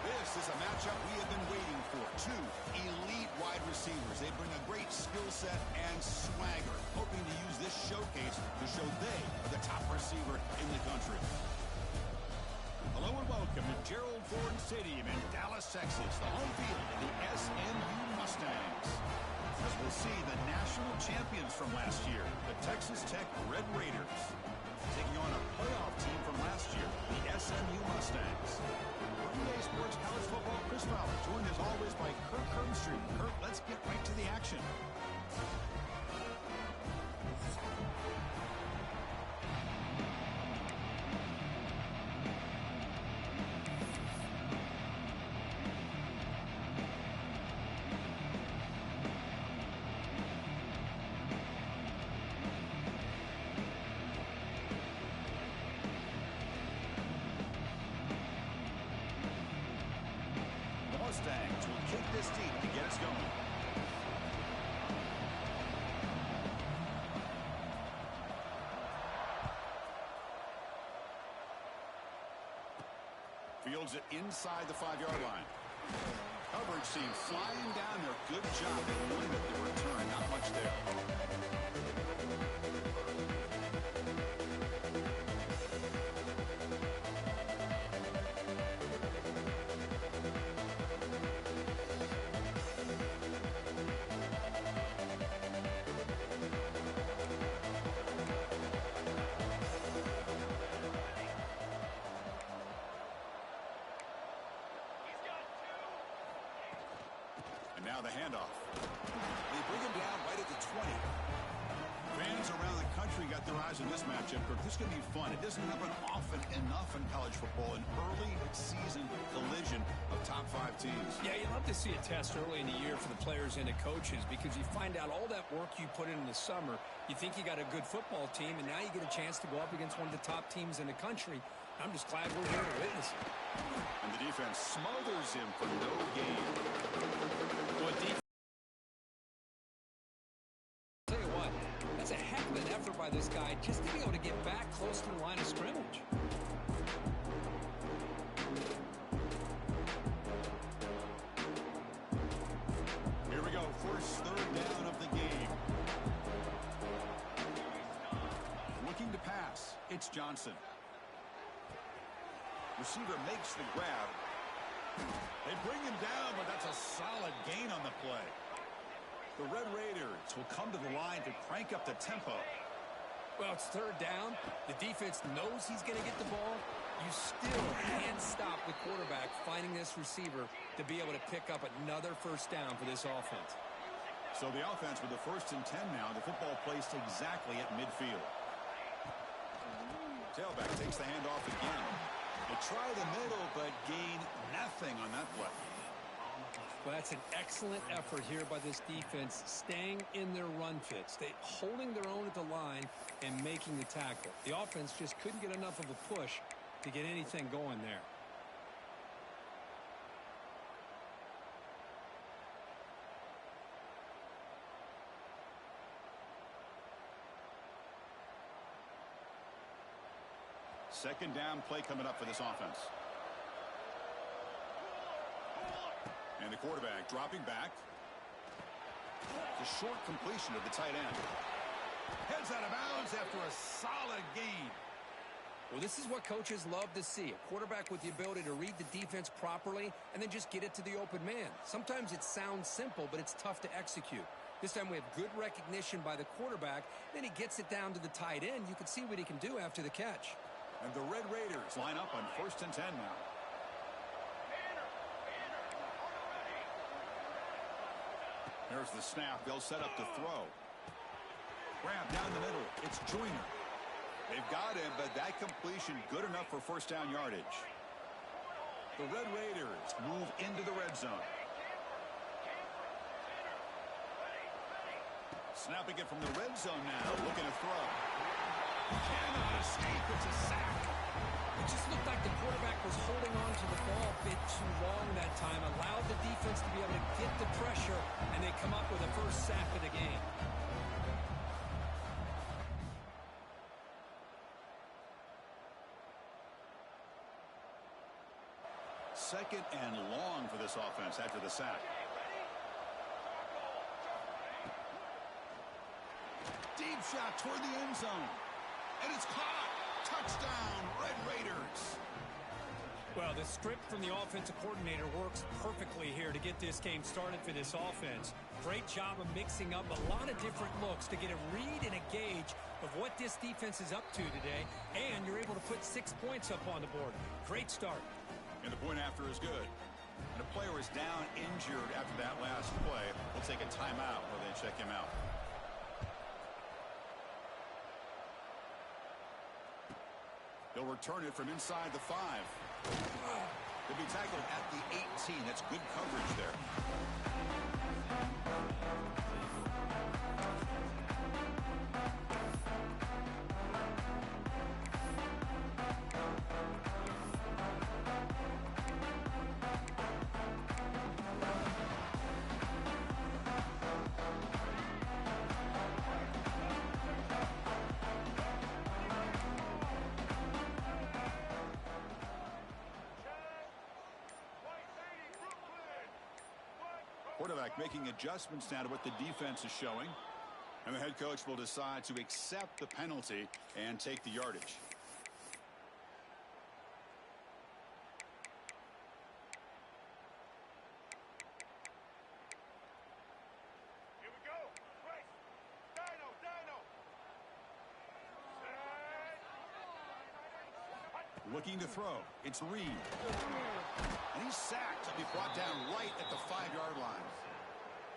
This is a matchup we have been waiting for. Two elite wide receivers. They bring a great skill set and swagger, hoping to use this showcase to show they are the top receiver in the country. Hello and welcome to Gerald Ford Stadium in Dallas, Texas, the home field of the SMU Mustangs. As we'll see, the national champions from last year, the Texas Tech Red Raiders, taking on a playoff team from last year, the SMU Mustangs. EA Sports College Football, Chris Fowler, joined as always by Kirk Herbstreit. Kirk, let's get right to the action. Mustangs will kick this deep to get us going. Fields it inside the 5-yard line. Coverage team flying down there. Good job at limit the return. Not much there. Now the handoff. They bring him down right at the 20. Fans around the country got their eyes on this matchup. This is going to be fun. It doesn't happen often enough in college football. An early season collision of top 5 teams. Yeah, you love to see a test early in the year for the players and the coaches because you find out all that work you put in the summer. You think you got a good football team, and now you get a chance to go up against one of the top teams in the country. I'm just glad we're here to witness it. And the defense smothers him for no gain. Tell you what, that's a heck of an effort by this guy just to be able to get back close to the line of scrimmage. Here we go, first third down of the game. Looking to pass, it's Johnson. Receiver makes the grab. They bring him down, but that's a solid gain on the play. The Red Raiders will come to the line to crank up the tempo. Well, it's third down. The defense knows he's going to get the ball. You still can't stop the quarterback finding this receiver to be able to pick up another first down for this offense. So the offense with the 1st and 10 now. The football placed exactly at midfield. Tailback takes the handoff again. They try the middle, but gain nothing on that play. Well, that's an excellent effort here by this defense, staying in their run fit, holding their own at the line and making the tackle. The offense just couldn't get enough of a push to get anything going there. Second down play coming up for this offense. And the quarterback dropping back. The short completion of the tight end. Heads out of bounds after a solid gain. Well, this is what coaches love to see. A quarterback with the ability to read the defense properly and then just get it to the open man. Sometimes it sounds simple, but it's tough to execute. This time we have good recognition by the quarterback. Then he gets it down to the tight end. You can see what he can do after the catch. And the Red Raiders line up on 1st and 10 now. There's the snap. They'll set up to throw. Grab down the middle. It's Joyner. They've got him, but that completion good enough for first down yardage. The Red Raiders move into the red zone. Snapping it from the red zone now. Looking to throw. Cannot escape. It's a sack. It just looked like the quarterback was holding on to the ball a bit too long that time, allowed the defense to be able to get the pressure, and they come up with a first sack of the game. Second and long for this offense after the sack. Deep shot toward the end zone. And it's caught. Touchdown, Red Raiders. Well, the script from the offensive coordinator works perfectly here to get this game started for this offense. Great job of mixing up a lot of different looks to get a read and a gauge of what this defense is up to today, and you're able to put 6 points up on the board. Great start. And the point after is good. And a player is down injured after that last play. We'll take a timeout while they check him out. They'll return it from inside the 5. They'll be tackled at the 18. That's good coverage there. Quarterback making adjustments now to what the defense is showing. And the head coach will decide to accept the penalty and take the yardage. Here we go. Race. Dino. Looking to throw. It's Reed. And he's sacked. He'll be brought down right at the 5-yard line.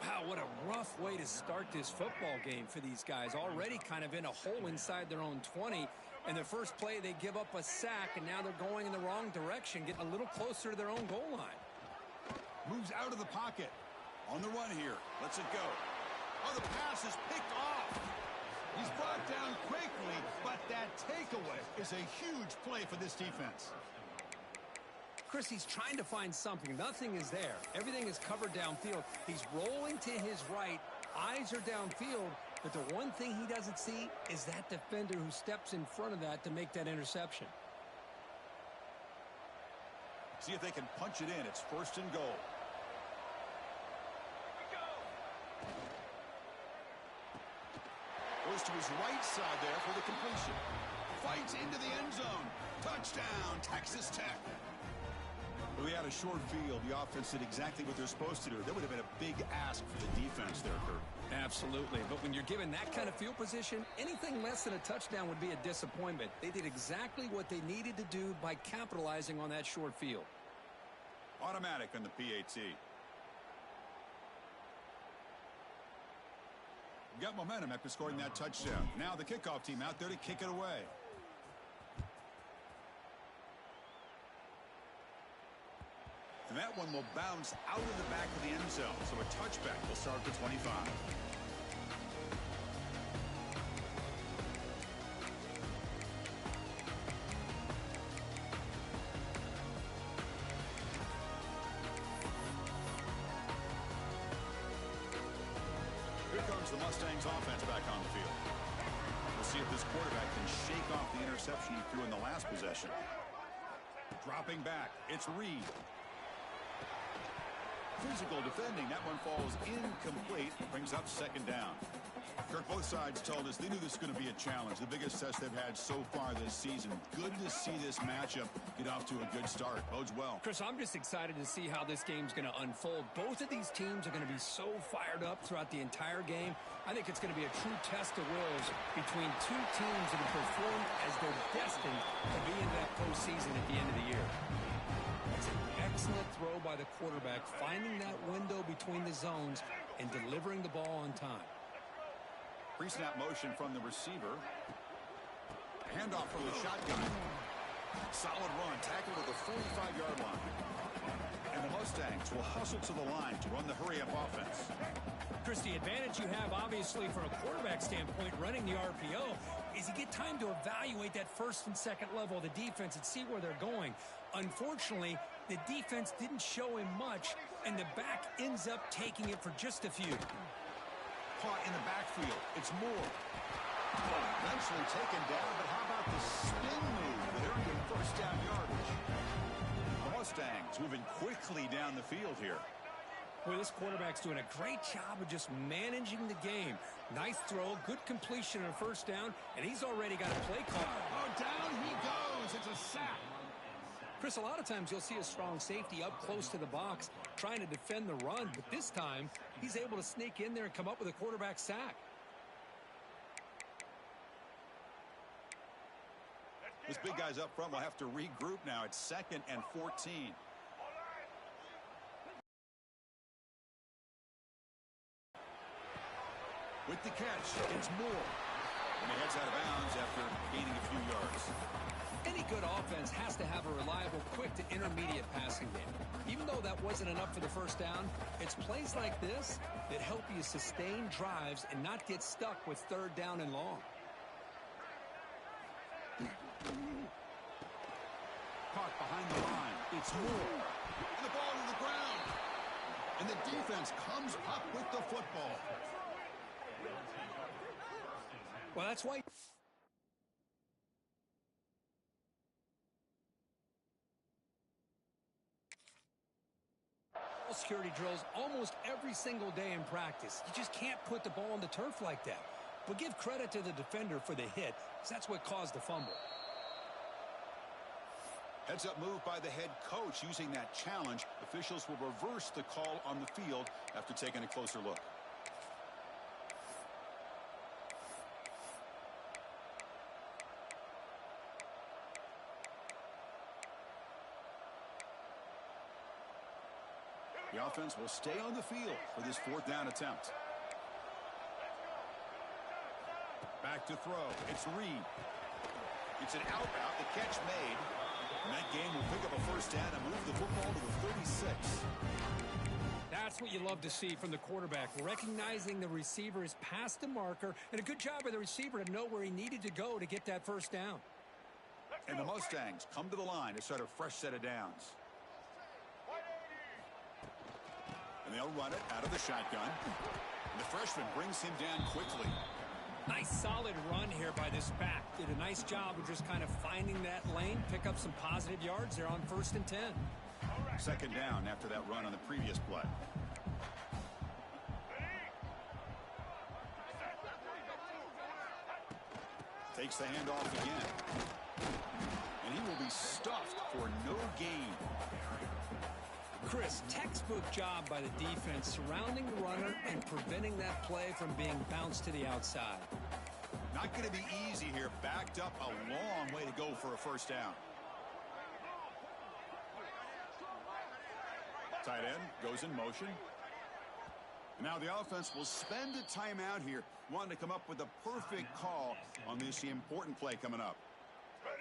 Wow, what a rough way to start this football game for these guys. Already kind of in a hole inside their own 20. And the first play, they give up a sack, and now they're going in the wrong direction, getting a little closer to their own goal line. Moves out of the pocket. On the run here. Lets it go. Oh, the pass is picked off. He's brought down quickly, but that takeaway is a huge play for this defense. Chris, he's trying to find something. Nothing is there. Everything is covered downfield. He's rolling to his right. Eyes are downfield. But the one thing he doesn't see is that defender who steps in front of that to make that interception. See if they can punch it in. It's 1st and goal. Goes to his right side there for the completion. Fights into the end zone. Touchdown, Texas Tech. We had a short field. The offense did exactly what they're supposed to do. That would have been a big ask for the defense there, Kurt. Absolutely. But when you're given that kind of field position, anything less than a touchdown would be a disappointment. They did exactly what they needed to do by capitalizing on that short field. Automatic on the PAT. Got momentum after scoring that touchdown. Now the kickoff team out there to kick it away. And And that one will bounce out of the back of the end zone. So a touchback will start at the 25. Here comes the Mustangs offense back on the field. We'll see if this quarterback can shake off the interception he threw in the last possession. Dropping back, it's Reed. Physical defending, that one falls incomplete, brings up second down. Kirk, both sides told us they knew this was going to be a challenge, the biggest test they've had so far this season. Good to see this matchup get off to a good start. Bodes well. Chris, I'm just excited to see how this game's going to unfold. Both of these teams are going to be so fired up throughout the entire game. I think it's going to be a true test of wills between two teams that have performed as they're destined to be in that postseason at the end of the year. That's an excellent throw by the quarterback, finding that window between the zones and delivering the ball on time. Pre-snap motion from the receiver. Handoff from the shotgun. Solid run, tackled at the 45-yard line. And the Mustangs will hustle to the line to run the hurry-up offense. Chris, the advantage you have, obviously, from a quarterback standpoint, running the RPO, is you get time to evaluate that first and second level of the defense and see where they're going. Unfortunately, the defense didn't show him much, and the back ends up taking it for just a few. Caught in the backfield. It's Moore. Eventually taken down, but how about the spin move that earned him first down yardage? The Mustangs moving quickly down the field here. Boy, this quarterback's doing a great job of just managing the game. Nice throw, good completion on first down, and he's already got a play call. Oh, down he goes. It's a sack. Chris, a lot of times you'll see a strong safety up close to the box trying to defend the run, but this time he's able to sneak in there and come up with a quarterback sack. This big guy's up front will have to regroup now. It's 2nd and 14. With the catch, it's Moore. And he heads out of bounds after gaining a few yards. Any good offense has to have a reliable, quick to intermediate passing game. Even though that wasn't enough for the first down, it's plays like this that help you sustain drives and not get stuck with third down and long. Caught behind the line. It's Moore. And the ball to the ground. And the defense comes up with the football. Well, that's why... security drills almost every single day in practice. You just can't put the ball on the turf like that. But give credit to the defender for the hit, because that's what caused the fumble. Heads-up move by the head coach using that challenge. Officials will reverse the call on the field after taking a closer look. The offense will stay on the field for this 4th down attempt. Back to throw. It's Reed. It's an out route. The catch made. And that game will pick up a first down and move the football to the 36. That's what you love to see from the quarterback, recognizing the receiver is past the marker, and a good job by the receiver to know where he needed to go to get that first down. And the Mustangs come to the line to start a fresh set of downs. And they'll run it out of the shotgun. And the freshman brings him down quickly. Nice solid run here by this back. Did a nice job of just kind of finding that lane, pick up some positive yards there on 1st and 10. Second down after that run on the previous play. Takes the handoff again. And he will be stuffed for no gain. Chris, textbook job by the defense surrounding the runner and preventing that play from being bounced to the outside. Not going to be easy here. Backed up a long way to go for a first down. Tight end goes in motion. Now the offense will spend a timeout here, wanting to come up with a perfect call on this important play coming up.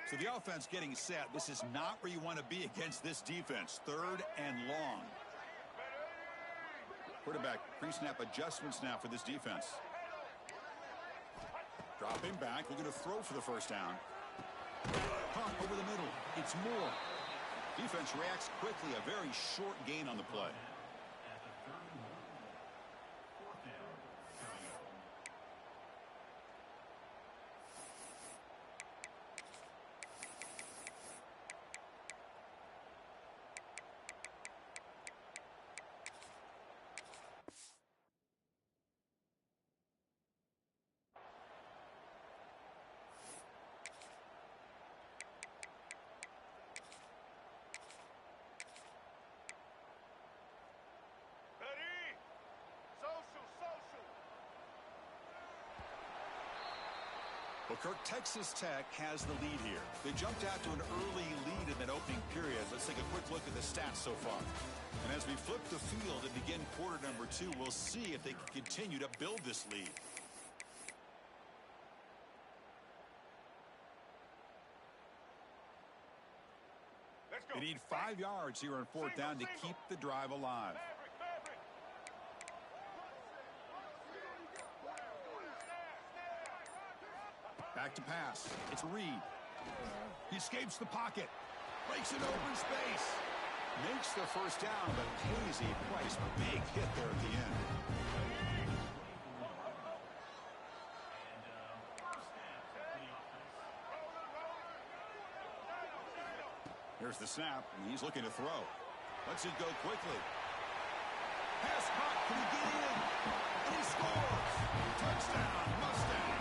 So the offense getting set. This is not where you want to be against this defense. 3rd and long. Quarterback pre-snap adjustments now for this defense. Dropping back, looking to throw for the first down. Pump over the middle. It's Moore. Defense reacts quickly. A very short gain on the play. Well, Kirk, Texas Tech has the lead here. They jumped out to an early lead in that opening period. Let's take a quick look at the stats so far. And as we flip the field and begin quarter number 2, we'll see if they can continue to build this lead. They need 5 yards here on 4th down to keep the drive alive. Back to pass. It's Reed. He escapes the pocket. Breaks it open space. Makes the first down, but pays a price. Big hit there at the end. Here's the snap, and he's looking to throw. Lets it go quickly. Pass caught. Can he get in? And he scores. Touchdown, Mustangs.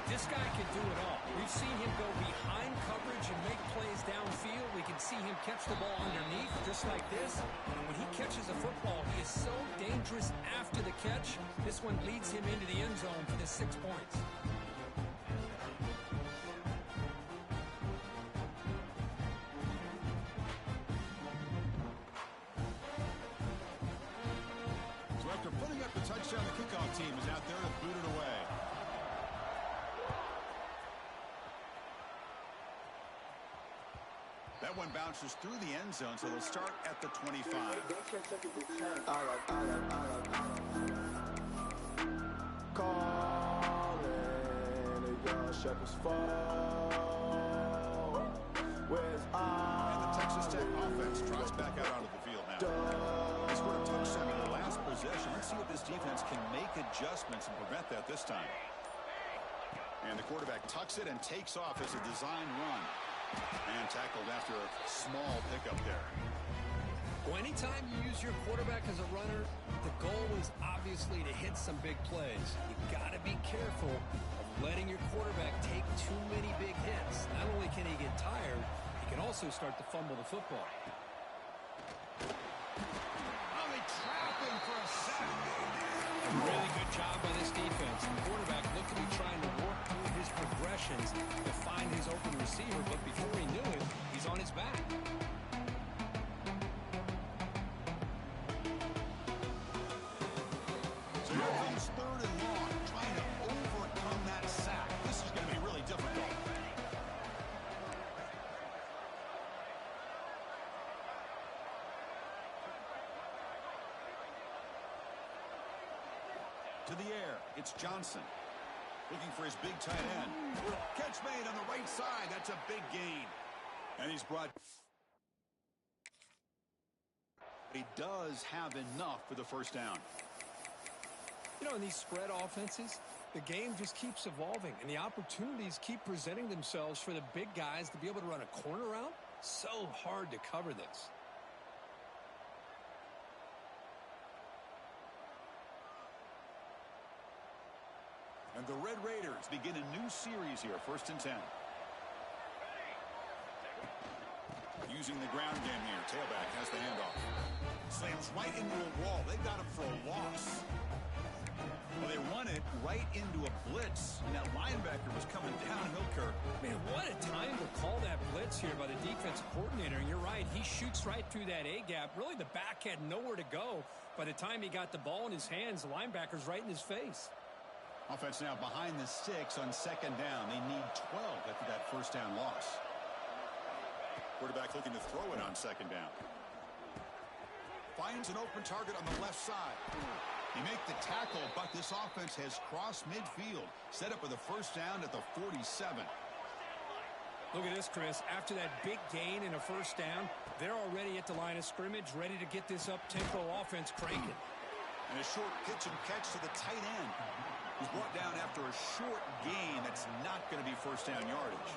This guy can do it all. We've seen him go behind coverage and make plays downfield. We can see him catch the ball underneath just like this. And when he catches a football, he is so dangerous after the catch. This one leads him into the end zone for the 6 points. So after putting up the touchdown, the kickoff team is out there to boot it away. That one bounces through the end zone, so they'll start at the 25. Calling a young shepherd's fall. And the Texas Tech offense tries back out onto the field now. They scored a touchdown in the last possession. Let's see if this defense can make adjustments and prevent that this time. And the quarterback tucks it and takes off as a design run. And tackled after a small pickup there. Well, anytime you use your quarterback as a runner, the goal is obviously to hit some big plays. You got to be careful of letting your quarterback take too many big hits. Not only can he get tired, he can also start to fumble the football. Oh, they trap him for a sack. A really good job by this defense. The quarterback looked to be trying to work through his progressions to find his open receiver, but before he knew it, he's on his back. So here comes 3rd and long, trying to overcome that sack. This is going to be really difficult. To the air, it's Johnson. Looking for his big tight end. Catch made on the right side. That's a big gain. And he's brought... He does have enough for the first down. You know, in these spread offenses, the game just keeps evolving, and the opportunities keep presenting themselves for the big guys to be able to run a corner route. So hard to cover this. And the Red Raiders begin a new series here, 1st and 10. Using the ground game here. Tailback has the handoff. Slams right into a wall. They got him for a loss. Well, they run it right into a blitz. And that linebacker was coming downhill, Kirk. Man, what a time to call that blitz here by the defensive coordinator. And you're right, he shoots right through that A-gap. Really, the back had nowhere to go. By the time he got the ball in his hands, the linebacker's right in his face. Offense now behind the 6 on second down. They need 12 after that first down loss. Quarterback looking to throw it on second down. Finds an open target on the left side. They make the tackle, but this offense has crossed midfield. Set up with a first down at the 47. Look at this, Chris. After that big gain and a first down, they're already at the line of scrimmage, ready to get this up-tempo offense cranking. And a short pitch and catch to the tight end. He's brought down after a short gain. That's not going to be first down yardage.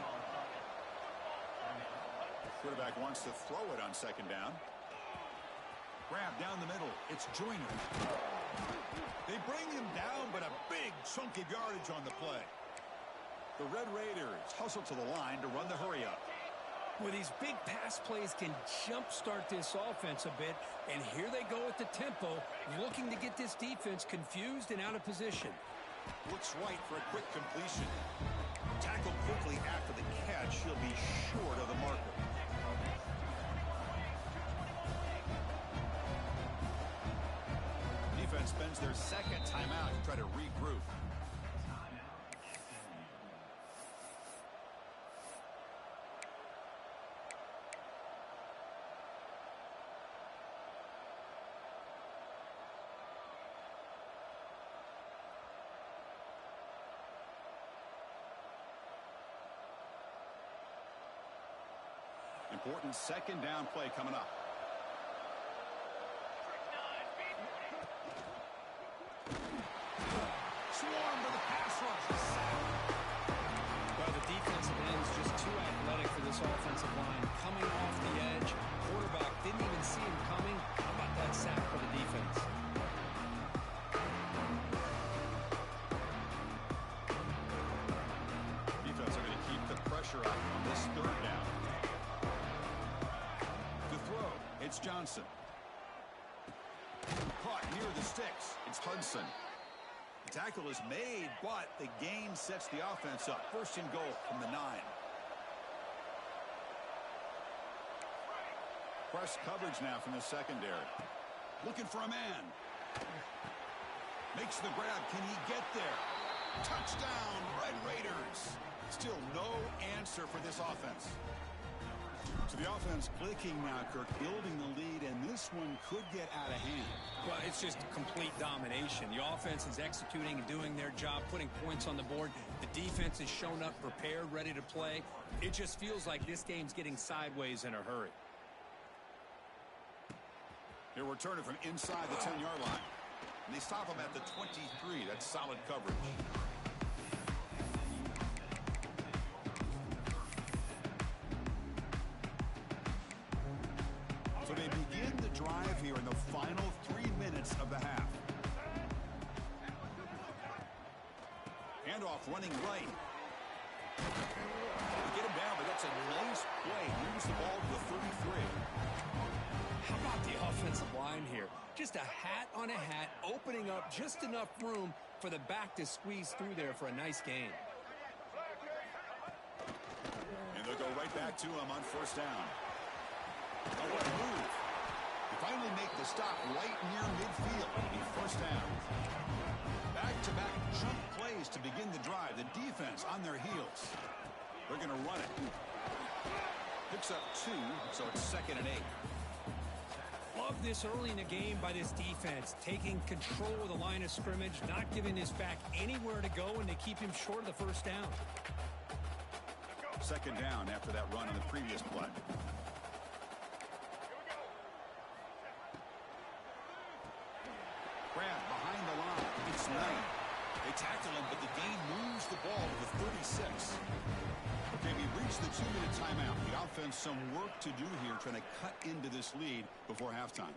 Quarterback wants to throw it on second down. Grab down the middle. It's Joyner. They bring him down, but a big chunk of yardage on the play. The Red Raiders hustle to the line to run the hurry up. Well, these big pass plays can jumpstart this offense a bit, and here they go at the tempo, looking to get this defense confused and out of position. Looks right for a quick completion. Tackled quickly after the catch. He'll be short of the marker. Defense spends their second timeout to try to regroup. Important second down play coming up. Swarm to the pass rush. Well, the defensive end is just too athletic for this offensive line. Coming off the edge, quarterback didn't even see him coming. How about that sack for the defense? Defense are going to keep the pressure up on this third down. It's Johnson. Caught near the sticks. It's Hudson. The tackle is made, but the gain sets the offense up. First and goal from the 9. Press coverage now from the secondary. Looking for a man. Makes the grab. Can he get there? Touchdown, Red Raiders. Still no answer for this offense. So the offense clicking now, Kirk, building the lead, and this one could get out of hand. Well, it's just complete domination. The offense is executing and doing their job, putting points on the board. The defense has shown up prepared, ready to play. It just feels like this game's getting sideways in a hurry. They're returning from inside the 10-yard line. And they stop him at the 23. That's solid coverage. So they begin the drive here in the final 3 minutes of the half. Handoff running right. They get him down, but that's a nice play. Moves the ball to the 33. How about the offensive line here? Just a hat on a hat, opening up just enough room for the back to squeeze through there for a nice gain. And they'll go right back to him on first down. Oh, what a move. They finally make the stop right near midfield. A first down. Back-to-back jump plays to begin the drive. The defense on their heels. They're going to run it. Picks up 2, so it's 2nd and 8. Love this early in the game by this defense, taking control of the line of scrimmage, not giving this back anywhere to go, and they keep him short of the first down. 2nd down after that run on the previous play. Grab behind the line. It's Knight. They tackle him, but the gain moves the ball to the 36. Okay, we reached the 2-minute timeout. The offense some work to do here, trying to cut into this lead before halftime.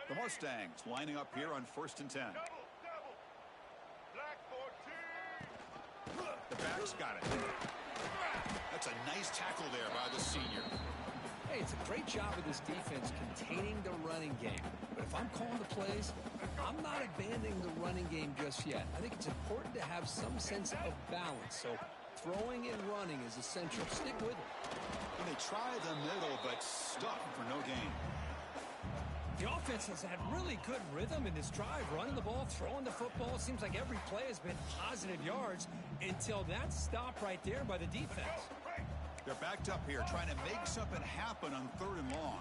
The Mustangs lining up here on 1st and 10. Double. Black 14. The back's got it. That's a nice tackle there by the senior. Hey, it's a great job of this defense containing the running game. But if I'm calling the plays, I'm not abandoning the running game just yet. I think it's important to have some sense of balance. So throwing and running is essential. Stick with it. When they try the middle, but stuck for no gain. The offense has had really good rhythm in this drive, running the ball, throwing the football. Seems like every play has been positive yards until that stop right there by the defense. They're backed up here, trying to make something happen on 3rd and long.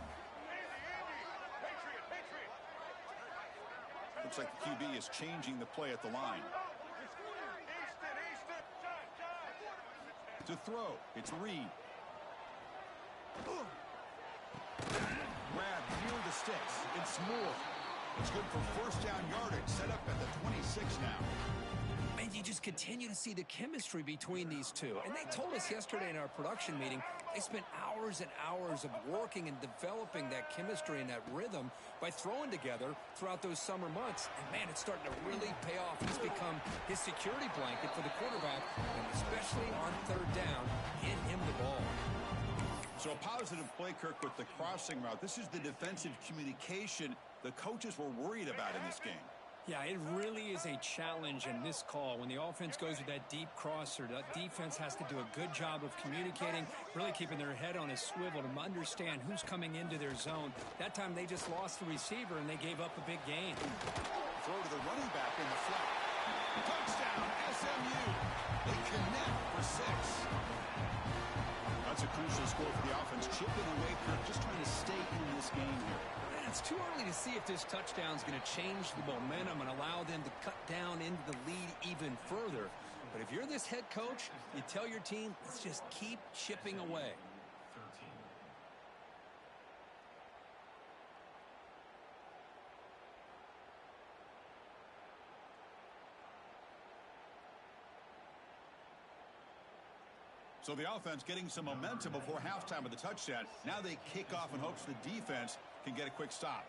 Looks like the QB is changing the play at the line. To throw, it's Reed. Grab near the sticks. It's Moore. It's good for 1st down yardage. Set up at the 26 now. And you just continue to see the chemistry between these two. And they told us yesterday in our production meeting, they spent hours and hours of working and developing that chemistry and that rhythm by throwing together throughout those summer months. And, man, it's starting to really pay off. He's become his security blanket for the quarterback, and especially on 3rd down, get him the ball. So a positive play, Kirk, with the crossing route. This is the defensive communication the coaches were worried about in this game. Yeah, it really is a challenge in this call. When the offense goes with that deep crosser, that defense has to do a good job of communicating, really keeping their head on a swivel to understand who's coming into their zone. That time they just lost the receiver and they gave up a big gain. Throw to the running back in the flat. Touchdown, SMU. They connect for 6. That's a crucial score for the offense. Chipping away, Kirk, just trying to stay in this game here. It's too early to see if this touchdown is going to change the momentum and allow them to cut down into the lead even further. But if you're this head coach, you tell your team, let's just keep chipping away. So the offense getting some momentum before halftime with the touchdown. Now they kick off in hopes the defense can get a quick stop.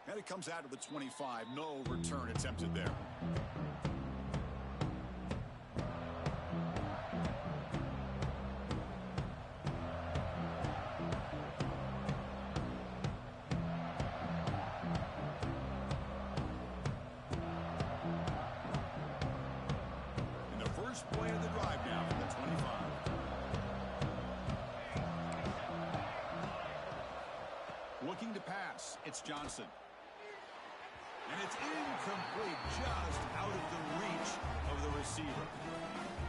And it comes out of the 25. No return attempted there. Play of the drive now from the 25. Looking to pass. It's Johnson. And it's incomplete, just out of the reach of the receiver.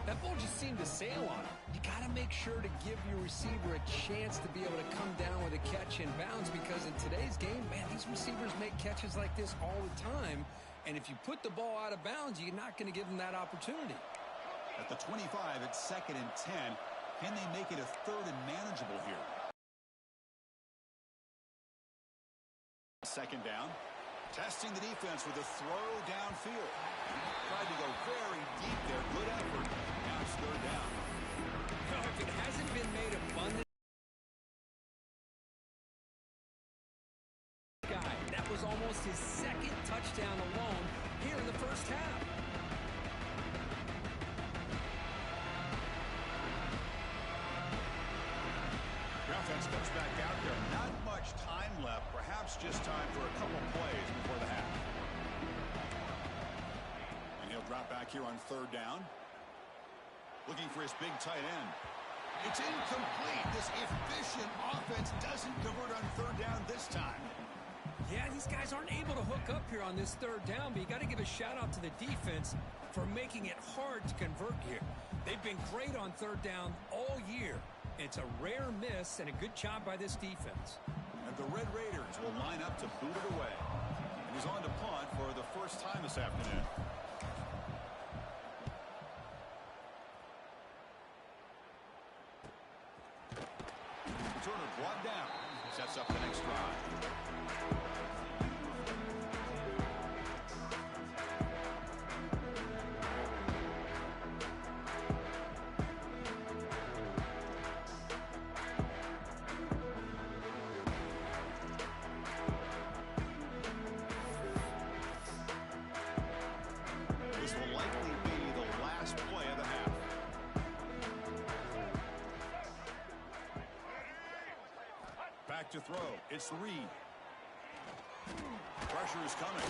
That ball just seemed to sail on him. You got to make sure to give your receiver a chance to be able to come down with a catch in bounds, because in today's game, man, these receivers make catches like this all the time. And if you put the ball out of bounds, you're not going to give them that opportunity. At the 25, it's 2nd and 10. Can they make it a 3rd and manageable here? 2nd down. Testing the defense with a throw downfield. Tried to go very deep there. Good effort. Now it's 3rd down. Well, if it hasn't been made abundant, that was almost his 2nd touchdown alone here in the first half. Steps back out there. Not much time left. Perhaps just time for a couple plays before the half. And he'll drop back here on 3rd down. Looking for his big tight end. It's incomplete. This efficient offense doesn't convert on 3rd down this time. Yeah, these guys aren't able to hook up here on this 3rd down, but you got to give a shout out to the defense for making it hard to convert here. They've been great on 3rd down all year. It's a rare miss and a good job by this defense. And the Red Raiders will line up to boot it away. And he's on to punt for the first time this afternoon. Turner brought down. Sets up the next drive. To throw. It's Reed. Pressure is coming.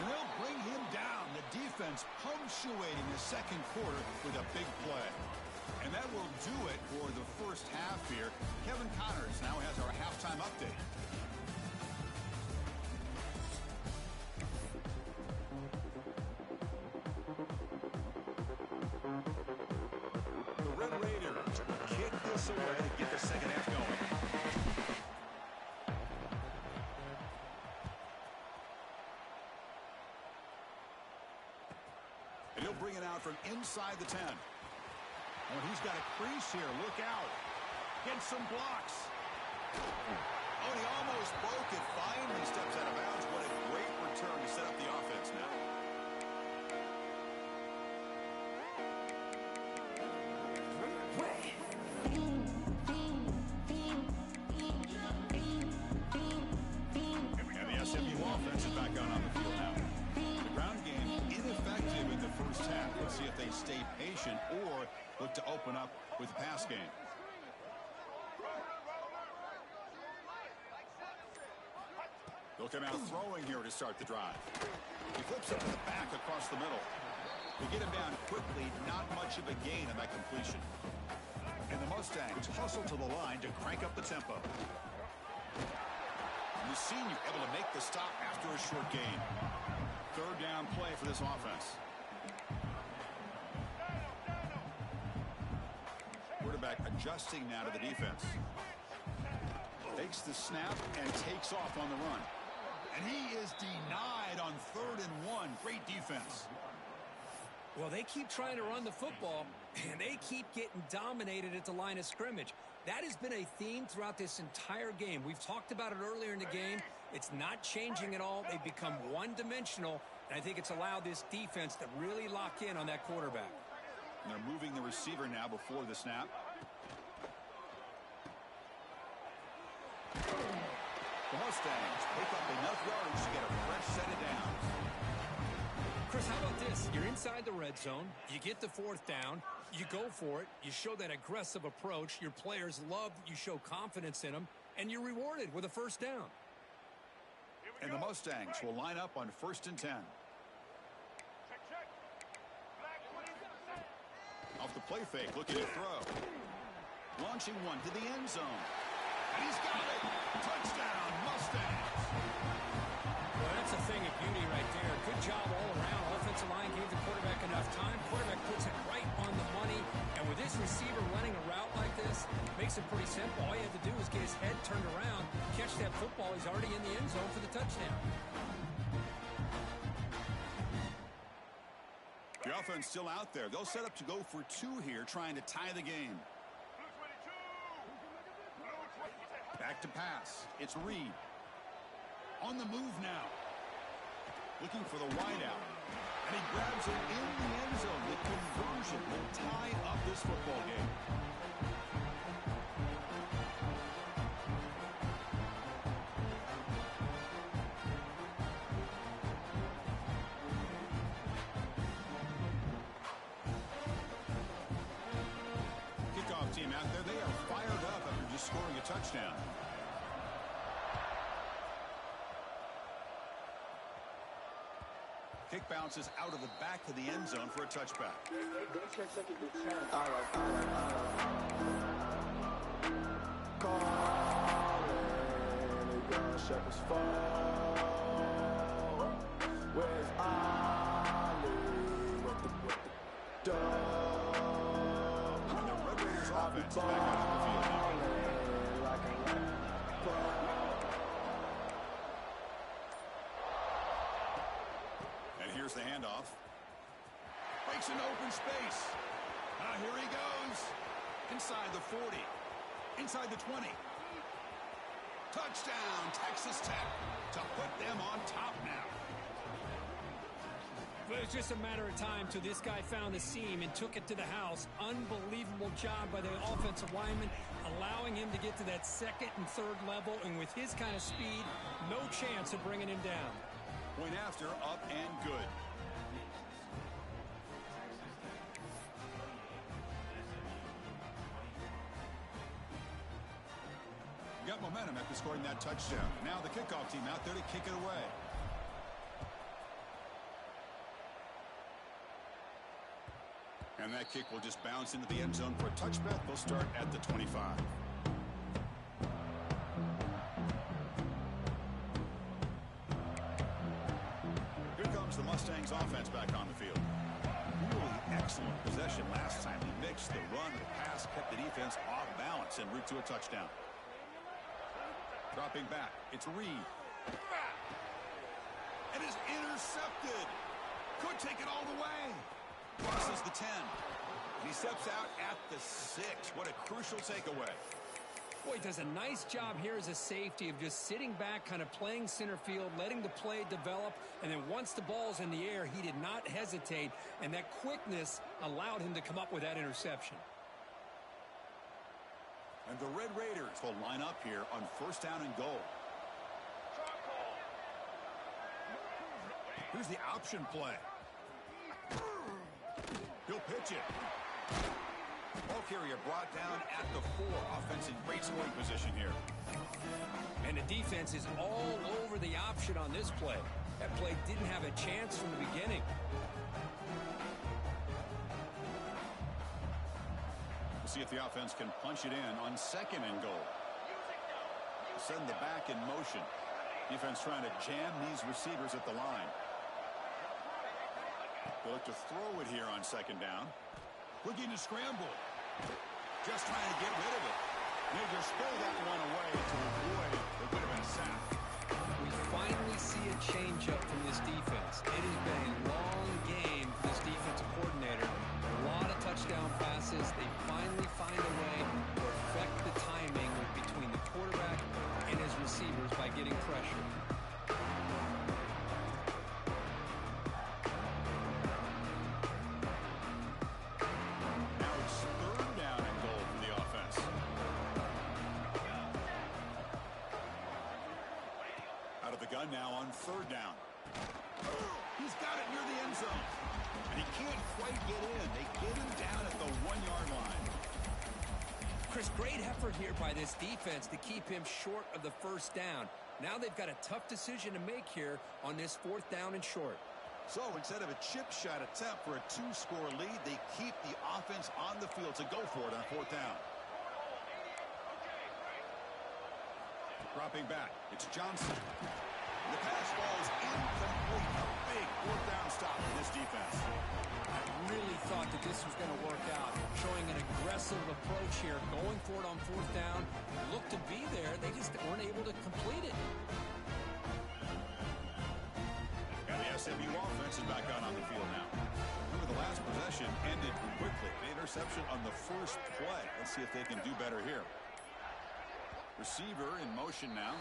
And they'll bring him down. The defense punctuating the second quarter with a big play. And that will do it for the first half here. Kevin Connors now has our halftime update. The Red Raiders kick this away to get the second half going. And he'll bring it out from inside the 10. Oh, he's got a crease here. Look out. Gets some blocks. Oh, he almost broke it. Finally steps out of bounds. What a great return to set up the offense now. And the SMU offense is back out on the field now. The ground game ineffective in the first half. Let's see if they stay patient or look to open up with the pass game. They'll come out throwing here to start the drive. He flips it to the back across the middle. They get him down quickly, not much of a gain on that completion. And the Mustangs hustle to the line to crank up the tempo. And the senior able to make the stop after a short gain. Third down play for this offense. Quarterback adjusting now to the defense. Takes the snap and takes off on the run. And he is denied on 3rd and 1. Great defense. Well, they keep trying to run the football, and they keep getting dominated at the line of scrimmage. That has been a theme throughout this entire game. We've talked about it earlier in the game. It's not changing at all. They've become one-dimensional, and I think it's allowed this defense to really lock in on that quarterback. And they're moving the receiver now before the snap. The Mustangs pick up enough yards to get a fresh set of downs. Chris, how about this? You're inside the red zone. You get the 4th down. You go for it. You show that aggressive approach. Your players love that you show confidence in them. And you're rewarded with a 1st down. And the Mustangs will line up on 1st and 10. Off the play fake, looking to throw. Launching one to the end zone. And he's got it. Touchdown, Mustangs. Well, that's a thing of beauty right there. Good job all around. Offensive line gave the quarterback enough time. Quarterback puts it right on the money. And with this receiver running a route like this, makes it pretty simple. All you have to do is get his head turned around, catch that football. He's already in the end zone for the touchdown. The offense still out there. They'll set up to go for 2 here, trying to tie the game. Back to pass. It's Reed. On the move now. Looking for the wideout. And he grabs it in the end zone. The conversion will tie up this football game. Kickoff team out there. They are fired up after just scoring a touchdown. Kick bounces out of the back of the end zone for a touchback. Where's Ali with the dog? And the Red Raiders offense back out on the field now. Here's the handoff. Breaks into open space. Here he goes. Inside the 40. Inside the 20. Touchdown, Texas Tech, to put them on top now. But it's just a matter of time till this guy found the seam and took it to the house. Unbelievable job by the offensive lineman, allowing him to get to that 2nd and 3rd level. And with his kind of speed, no chance of bringing him down. Point after, up and good. Got momentum after scoring that touchdown. Now the kickoff team out there to kick it away. And that kick will just bounce into the end zone for a touchback. They'll start at the 25. Here comes the Mustangs offense back on the field. Really excellent possession last time. They mixed the run, the pass, kept the defense off balance en route to a touchdown. Dropping back, it's Reed. And is intercepted. Could take it all the way. Crosses the 10. And he steps out at the 6. What a crucial takeaway. Boy, does a nice job here as a safety of just sitting back, kind of playing center field, letting the play develop, and then once the ball's in the air, he did not hesitate, and that quickness allowed him to come up with that interception. And the Red Raiders will line up here on first down and goal. Here's the option play. He'll pitch it. Ball carrier brought down at the 4. Offense in great scoring position here. And the defense is all over the option on this play. That play didn't have a chance from the beginning. We'll see if the offense can punch it in on second and goal. Send the back in motion. Defense trying to jam these receivers at the line. They look to throw it here on second down. Looking to scramble. Just trying to get rid of it. They just throw that one away to avoid what would have been a sack. We finally see a changeup from this defense. It has been a long game for this defensive coordinator. A lot of touchdown passes. They finally find a way to affect the timing between the quarterback and his receivers by getting pressure. Now on third down. He's got it near the end zone. And he can't quite get in. They get him down at the 1-yard line. Chris, great effort here by this defense to keep him short of the first down. Now they've got a tough decision to make here on this 4th down and short. So instead of a chip shot attempt for a 2-score lead, they keep the offense on the field to go for it on 4th down. Dropping back, it's Johnson. The pass falls incomplete. A big 4th down stop for this defense. I really thought that this was going to work out. Showing an aggressive approach here. Going for it on 4th down. Looked to be there. They just weren't able to complete it. And the SMU offense is back on the field now. Remember, the last possession ended quickly. The interception on the first play. Let's see if they can do better here. Receiver in motion now.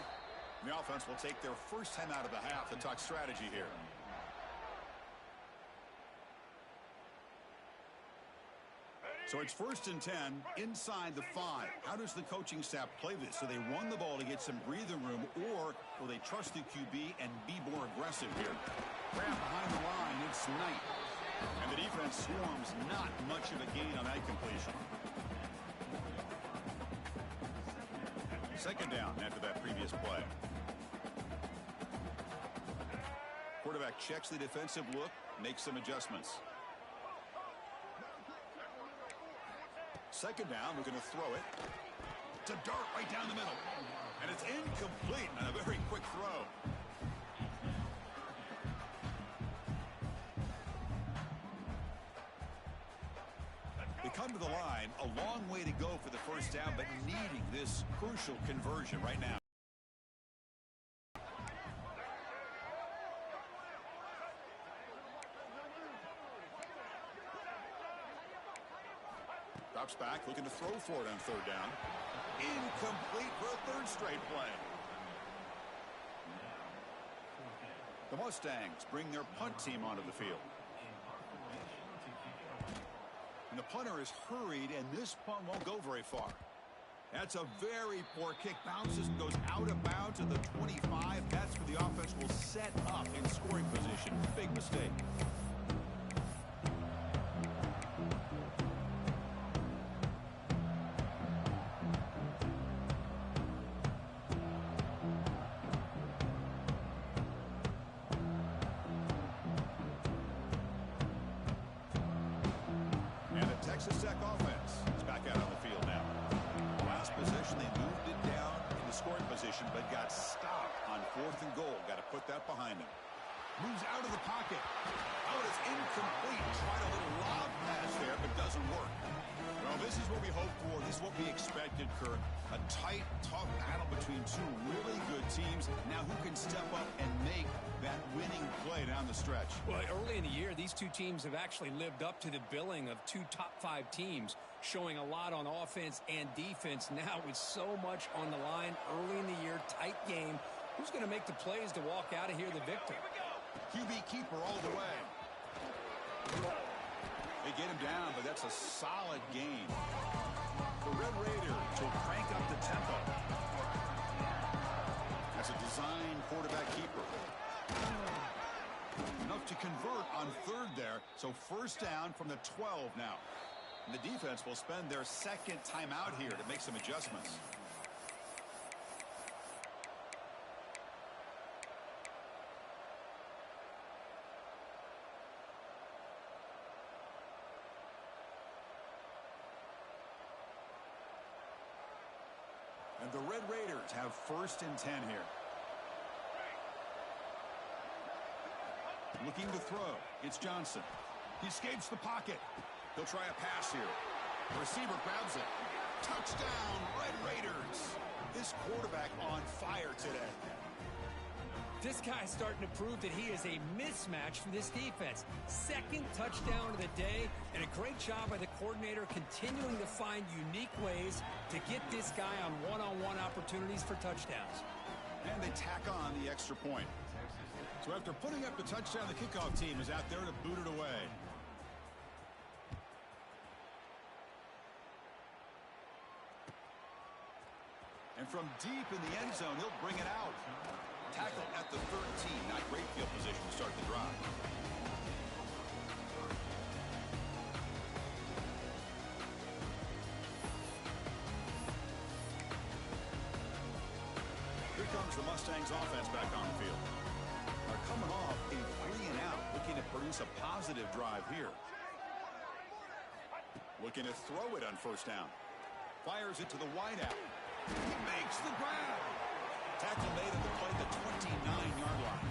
The offense will take their first time out of the half to talk strategy here. So it's 1st and 10 inside the 5. How does the coaching staff play this? So they run the ball to get some breathing room, or will they trust the QB and be more aggressive here? Grab behind the line, it's Knight. And the defense swarms, not much of a gain on that completion. Second down after that previous play. Quarterback checks the defensive look, makes some adjustments. Second down, we're going to throw it. It's a dart right down the middle. And it's incomplete on a very quick throw. They come to the line, a long way to go for the first down, but needing this crucial conversion right now. Drops back, looking to throw for it on third down. Incomplete for a 3rd straight play. The Mustangs bring their punt team onto the field. And the punter is hurried, and this punt won't go very far. That's a very poor kick. Bounces and goes out of bounds to the 25. That's where the offense will set up in scoring position. Big mistake. position, but got stopped on 4th and goal. Got to put that behind him. Moves out of the pocket. Oh, it's incomplete. Tried a little lob pass there, but doesn't work. Well, this is what we hoped for. This is what we expected, Kurt. A tight, tough battle between two really good teams. Now who can step up and make that winning play down the stretch? Well, early in the year, these two teams have actually lived up to the billing of two top 5 teams, showing a lot on offense and defense. Now with so much on the line early in the year, tight game. Who's going to make the plays to walk out of here the victor? QB keeper all the way. They get him down, but that's a solid gain. The Red Raiders will crank up the tempo. That's a design quarterback keeper. Enough to convert on 3rd there, so 1st down from the 12 now. And the defense will spend their 2nd timeout here to make some adjustments. And the Red Raiders have 1st and 10 here. Looking to throw. It's Johnson. He escapes the pocket. He'll try a pass here. The receiver grabs it. Touchdown, Red Raiders. This quarterback on fire today. This guy's starting to prove that he is a mismatch for this defense. 2nd touchdown of the day, and a great job by the coordinator continuing to find unique ways to get this guy on one-on-one opportunities for touchdowns. And they tack on the extra point. So after putting up the touchdown, the kickoff team is out there to boot it away. And from deep in the end zone, he'll bring it out. Tackle at the 13. Not great field position to start the drive. Here comes the Mustangs offense back on the field. They're coming off a 3-and-out, looking to produce a positive drive here. Looking to throw it on 1st down. Fires it to the wideout. He makes the grab. Tackle made at the play, the 29-yard line.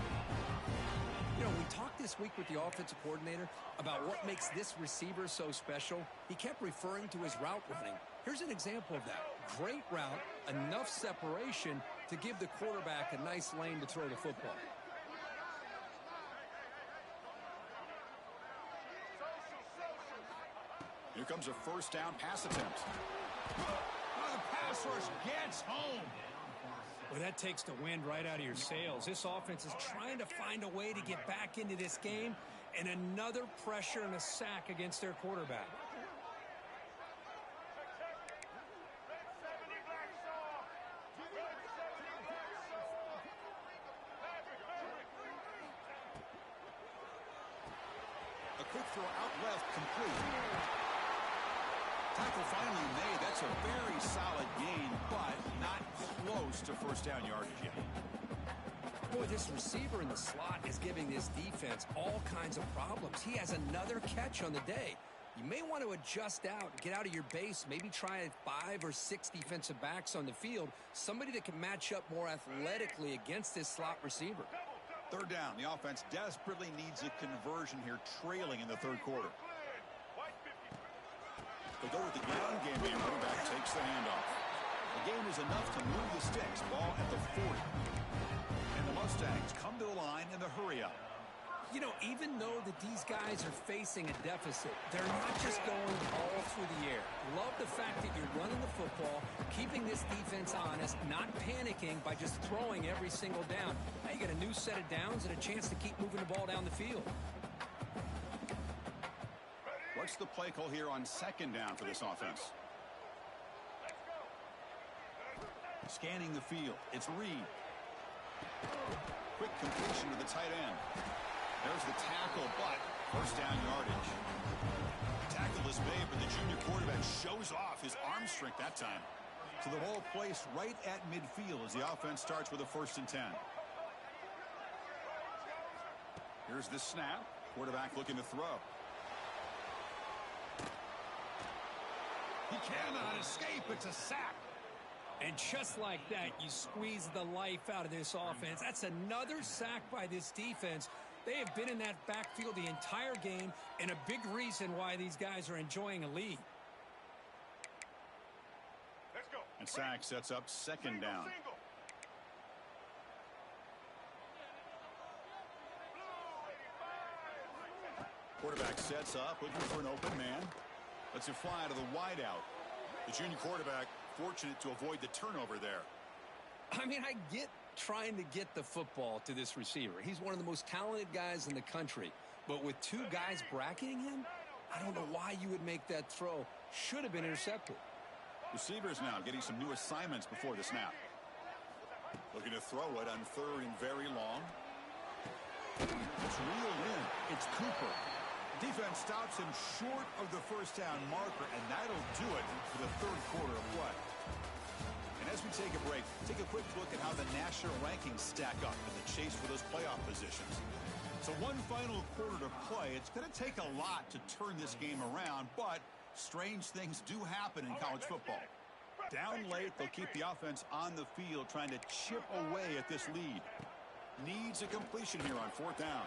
You know, we talked this week with the offensive coordinator about what makes this receiver so special. He kept referring to his route running. Here's an example of that. Great route, enough separation to give the quarterback a nice lane to throw the football. Here comes a 1st down pass attempt. Oh, the pass rush gets home. Well, that takes the wind right out of your sails. This offense is trying to find a way to get back into this game, and another pressure and a sack against their quarterback. A quick throw out left, complete. Tackle finally made. That's a very solid gain, but not close to 1st down yardage yet. Boy, this receiver in the slot is giving this defense all kinds of problems. He has another catch on the day. You may want to adjust out, get out of your base, maybe try 5 or 6 defensive backs on the field, somebody that can match up more athletically against this slot receiver. 3rd down. The offense desperately needs a conversion here, trailing in the 3rd quarter. They go with the ground game here. Running back takes the handoff. The game is enough to move the sticks. Ball at the 40. And the Mustangs come to the line in the hurry-up. You know, even though that these guys are facing a deficit, they're not just going all through the air. Love the fact that you're running the football, keeping this defense honest, not panicking by just throwing every single down. Now you get a new set of downs and a chance to keep moving the ball down the field. What's the play call here on 2nd down for this offense? Scanning the field. It's Reed. Quick completion to the tight end. There's the tackle, but 1st down yardage. Tackle is made, but the junior quarterback shows off his arm strength that time. So the ball placed right at midfield as the offense starts with a 1st and 10. Here's the snap. Quarterback looking to throw. He cannot escape. It's a sack. And just like that, you squeeze the life out of this offense. That's another sack by this defense. They have been in that backfield the entire game, and a big reason why these guys are enjoying a lead. Let's go. And sack sets up second down. Single. Quarterback sets up, looking for an open man. Lets it fly to the wideout. The junior quarterback fortunate to avoid the turnover there. I mean, I get trying to get the football to this receiver. He's one of the most talented guys in the country. But with two guys bracketing him, I don't know why you would make that throw. Should have been intercepted. Receivers now getting some new assignments before the snap. Looking to throw it on third and very long. It's reeled in. It's Cooper. Defense stops him short of the first down marker, and that'll do it for the third quarter of play. And as we take a break, take a quick look at how the national rankings stack up in the chase for those playoff positions. So one final quarter to play. It's going to take a lot to turn this game around, but strange things do happen in college football. Down late, they'll keep the offense on the field trying to chip away at this lead. Needs a completion here on fourth down.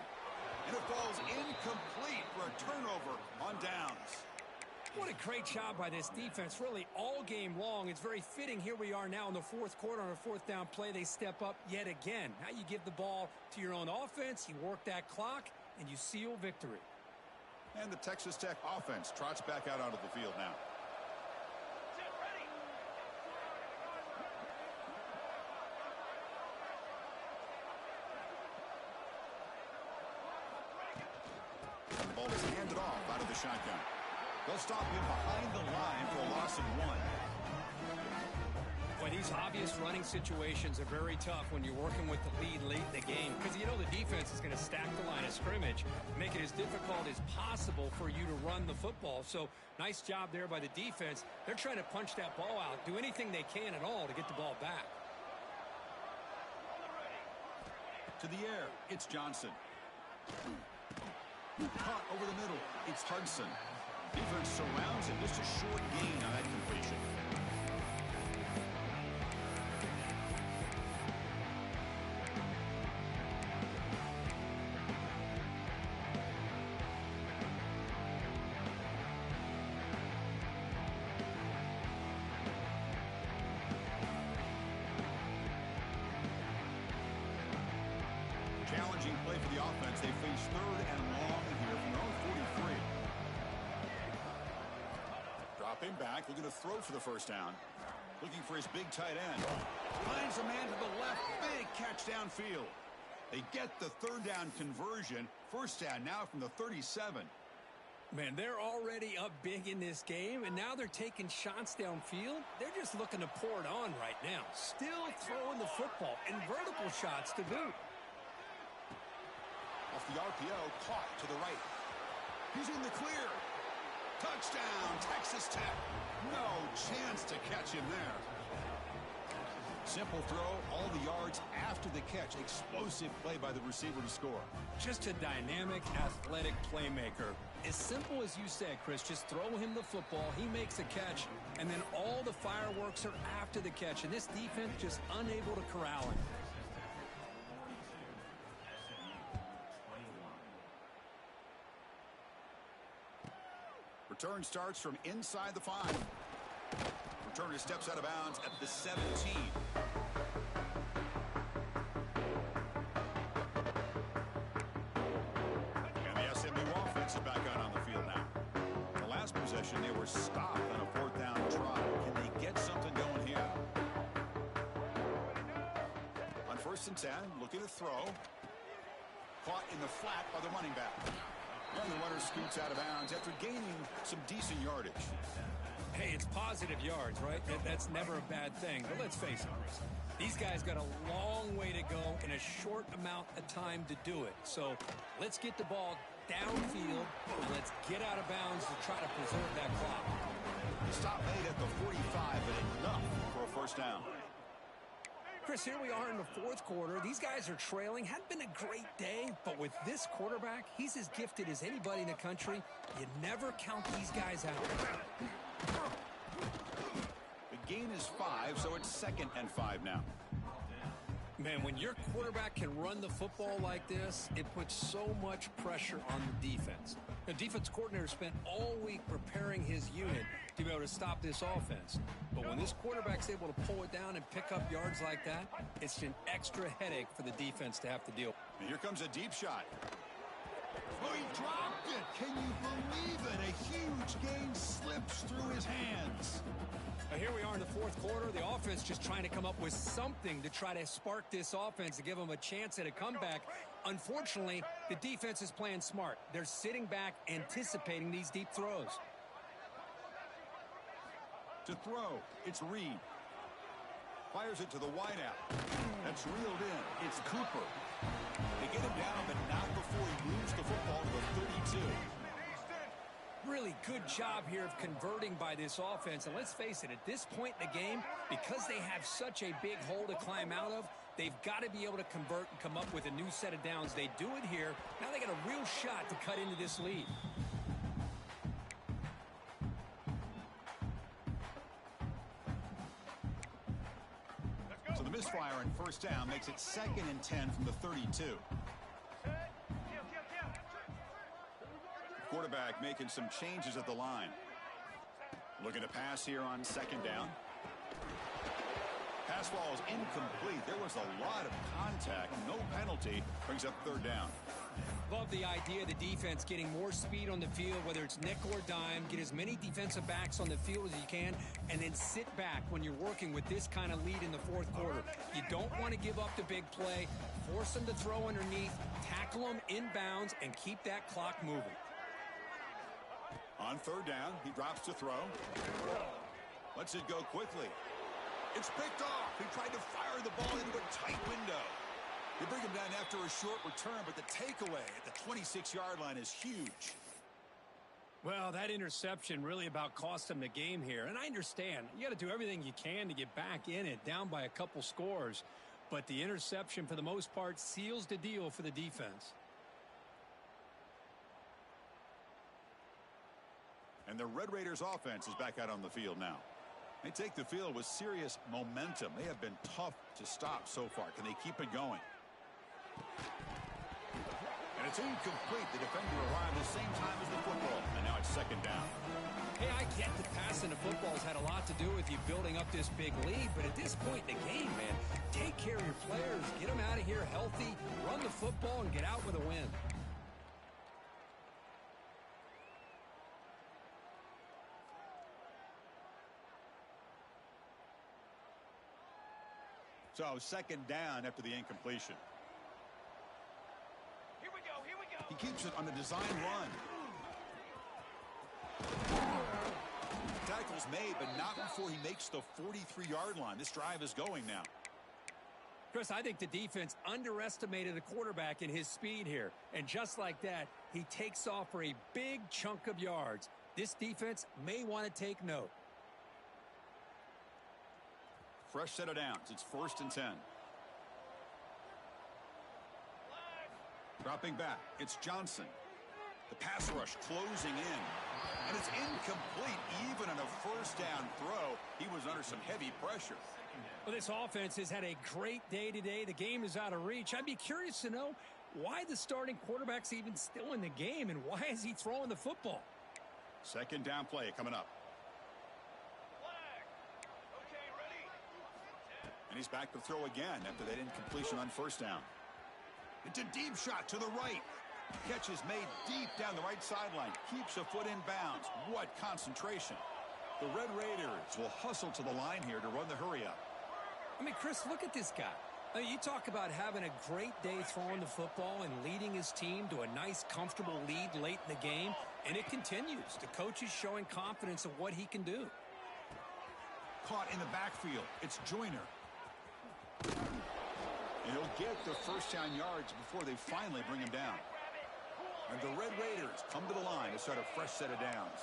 And it falls incomplete for a turnover on downs. What a great job by this defense, really all game long. It's very fitting. Here we are now in the fourth quarter on a fourth down play. They step up yet again. Now you give the ball to your own offense, you work that clock, and you seal victory. And the Texas Tech offense trots back out onto the field now. The ball is handed off out of the shotgun. They'll stop him behind the line for a loss of one. Boy, these obvious running situations are very tough when you're working with the lead late in the game, because you know the defense is going to stack the line of scrimmage, make it as difficult as possible for you to run the football. So nice job there by the defense. They're trying to punch that ball out, do anything they can at all to get the ball back. To the air, it's Johnson. Caught over the middle, it's Hudson. Defense surrounds him. Just a short gain on that completion. Challenging play for the offense. They face third and long here from their own 43. Dropping back, looking to throw for the first down. Looking for his big tight end. Finds a man to the left. Big catch downfield. They get the third down conversion. First down now from the 37. Man, they're already up big in this game, and now they're taking shots downfield. They're just looking to pour it on right now. Still throwing the football, and vertical shots to boot. Off the RPO, caught to the right. He's in the clear. Touchdown, Texas Tech. No chance to catch him there. Simple throw, all the yards after the catch. Explosive play by the receiver to score. Just a dynamic, athletic playmaker. As simple as you said, Chris, just throw him the football, he makes a catch, and then all the fireworks are after the catch, and this defense just unable to corral him. Return starts from inside the 5. Returner steps out of bounds at the 17. And the SMU offense is back out on the field now. The last possession, they were stopped on a fourth down try. Can they get something going here? On first and 10, looking to throw. Caught in the flat by the running back. And the runner scoots out of bounds after gaining some decent yardage. Hey, it's positive yards, right? That's never a bad thing. But let's face it, Chris. These guys got a long way to go in a short amount of time to do it. So let's get the ball downfield, and let's get out of bounds to try to preserve that clock. Stop made at the 45, but enough for a first down. Chris, here we are in the fourth quarter. These guys are trailing. Hadn't been a great day, but with this quarterback, he's as gifted as anybody in the country. You never count these guys out. Big Gain is 5, so it's 2nd and 5 now. Man, when your quarterback can run the football like this, it puts so much pressure on the defense. The defense coordinator spent all week preparing his unit to be able to stop this offense. But when this quarterback's able to pull it down and pick up yards like that, it's an extra headache for the defense to have to deal with. And here comes a deep shot. Oh, he dropped it. Can you believe it? A huge gain slips through his hands. Here we are in the fourth quarter. The offense just trying to come up with something to try to spark this offense to give them a chance at a comeback. Unfortunately, the defense is playing smart. They're sitting back, anticipating these deep throws. To throw, it's Reed. Fires it to the wideout. That's reeled in. It's Cooper. They get him down, but not before he moves the football to the 32. Really good job here of converting by this offense. And let's face it, at this point in the game, because they have such a big hole to climb out of, they've got to be able to convert and come up with a new set of downs. They do it here. Now they got a real shot to cut into this lead. So the misfire on first down makes it 2nd and 10 from the 32. Quarterback making some changes at the line. Looking to pass here on 2nd down. Pass ball is incomplete. There was a lot of contact. No penalty. Brings up 3rd down. Love the idea of the defense getting more speed on the field, whether it's nickel or dime. Get as many defensive backs on the field as you can, and then sit back when you're working with this kind of lead in the fourth quarter. You don't want to give up the big play. Force them to throw underneath, tackle them inbounds, and keep that clock moving. On 3rd down, he drops to throw. Lets it go quickly. It's picked off. He tried to fire the ball into a tight window. They bring him down after a short return, but the takeaway at the 26-yard line is huge. Well, that interception really about cost them the game here. And I understand. You got to do everything you can to get back in it, down by a couple scores. But the interception, for the most part, seals the deal for the defense. And the Red Raiders offense is back out on the field now. They take the field with serious momentum. They have been tough to stop so far. Can they keep it going? And it's incomplete. The defender arrived at the same time as the football. And now it's 2nd down. Hey, I get that passing the football's had a lot to do with you building up this big lead, but at this point in the game, man, take care of your players. Get them out of here healthy, run the football, and get out with a win. So 2nd down after the incompletion. Here we go, here we go. He keeps it on the design run. Tackle's made, but not before he makes the 43-yard line. This drive is going now. Chris, I think the defense underestimated the quarterback in his speed here. And just like that, he takes off for a big chunk of yards. This defense may want to take note. Fresh set of downs. It's 1st and 10. Dropping back. It's Johnson. The pass rush closing in. And it's incomplete. Even on a 1st down throw, he was under some heavy pressure. Well, this offense has had a great day today. The game is out of reach. I'd be curious to know why the starting quarterback's even still in the game and why is he throwing the football? 2nd down play coming up. And he's back to throw again after that incompletion on 1st down. It's a deep shot to the right. Catch is made deep down the right sideline. Keeps a foot in bounds. What concentration. The Red Raiders will hustle to the line here to run the hurry up. I mean, Chris, look at this guy. I mean, you talk about having a great day throwing the football and leading his team to a nice, comfortable lead late in the game, and it continues. The coach is showing confidence of what he can do. Caught in the backfield. It's Joyner. And he'll get the 1st down yards before they finally bring him down. And the Red Raiders come to the line to start a fresh set of downs.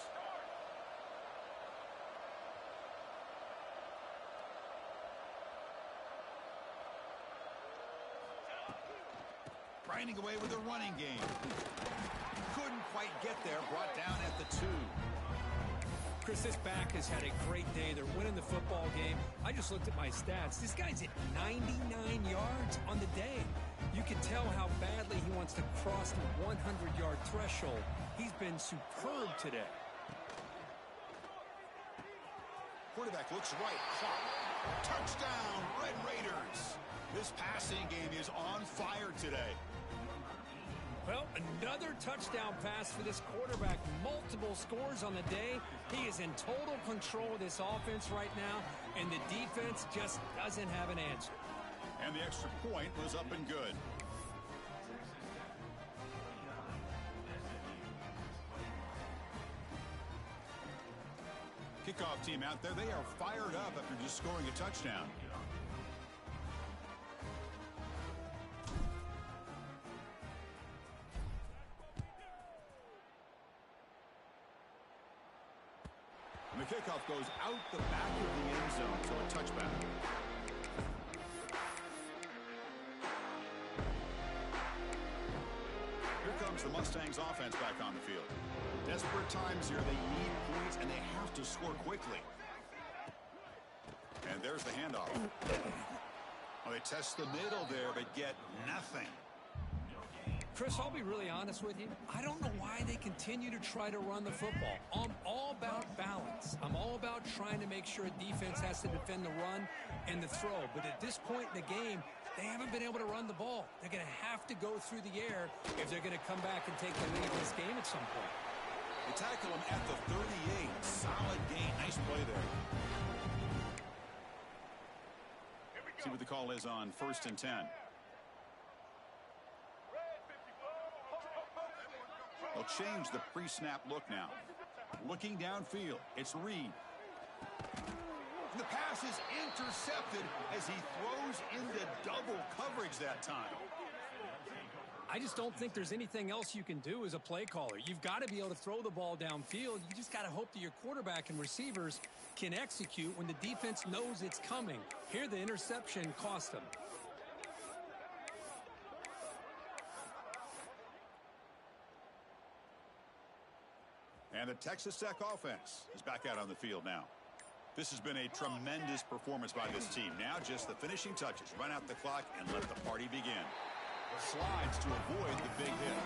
Grinding away with a running game. Couldn't quite get there. Brought down at the 2. Chris, this back has had a great day. They're winning the football game. I just looked at my stats. This guy's at 99 yards on the day. You can tell how badly he wants to cross the 100-yard threshold. He's been superb today. Quarterback looks right. Clock. Touchdown, Red Raiders. This passing game is on fire today. Well, another touchdown pass for this quarterback. Multiple scores on the day. He is in total control of this offense right now, and the defense just doesn't have an answer. And the extra point was up and good. Kickoff team out there, they are fired up after just scoring a touchdown. And the kickoff goes out the back of the end zone, so a touchback. Here comes the Mustangs offense back on the field. Desperate times here. They need points, and they have to score quickly. And there's the handoff. Well, they test the middle there, but get nothing. Chris, I'll be really honest with you. I don't know why they continue to try to run the football. I'm all about balance. I'm all about trying to make sure a defense has to defend the run and the throw. But at this point in the game, they haven't been able to run the ball. They're going to have to go through the air if they're going to come back and take the lead in this game at some point. They tackle him at the 38. Solid gain. Nice play there. See what the call is on 1st and 10. They'll change the pre-snap look now. Looking downfield, it's Reed. And the pass is intercepted as he throws into double coverage that time. I just don't think there's anything else you can do as a play caller. You've got to be able to throw the ball downfield. You just got to hope that your quarterback and receivers can execute when the defense knows it's coming. Here, the interception cost them. And the Texas Tech offense is back out on the field now. This has been a tremendous performance by this team. Now just the finishing touches. Run out the clock and let the party begin. Slides to avoid the big hit.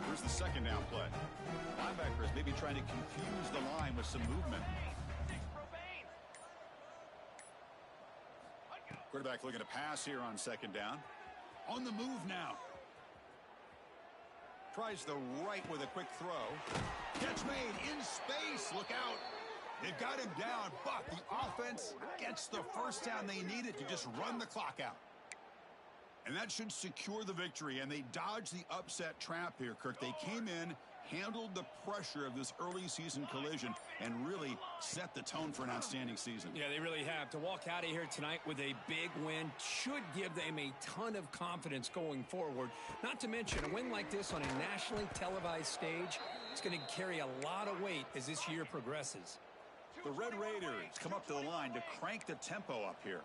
Here's the second down play. Linebackers maybe trying to confuse the line with some movement. Quarterback looking to pass here on second down. On the move now. Tries the right with a quick throw. Catch made in space. Look out. They've got him down, but the offense gets the first down they needed to just run the clock out. And that should secure the victory, and they dodged the upset trap here, Kirk. They came in, handled the pressure of this early season collision, and really set the tone for an outstanding season. Yeah, they really have. To walk out of here tonight with a big win should give them a ton of confidence going forward. Not to mention, a win like this on a nationally televised stage, it's going to carry a lot of weight as this year progresses. The Red Raiders come up to the line to crank the tempo up here.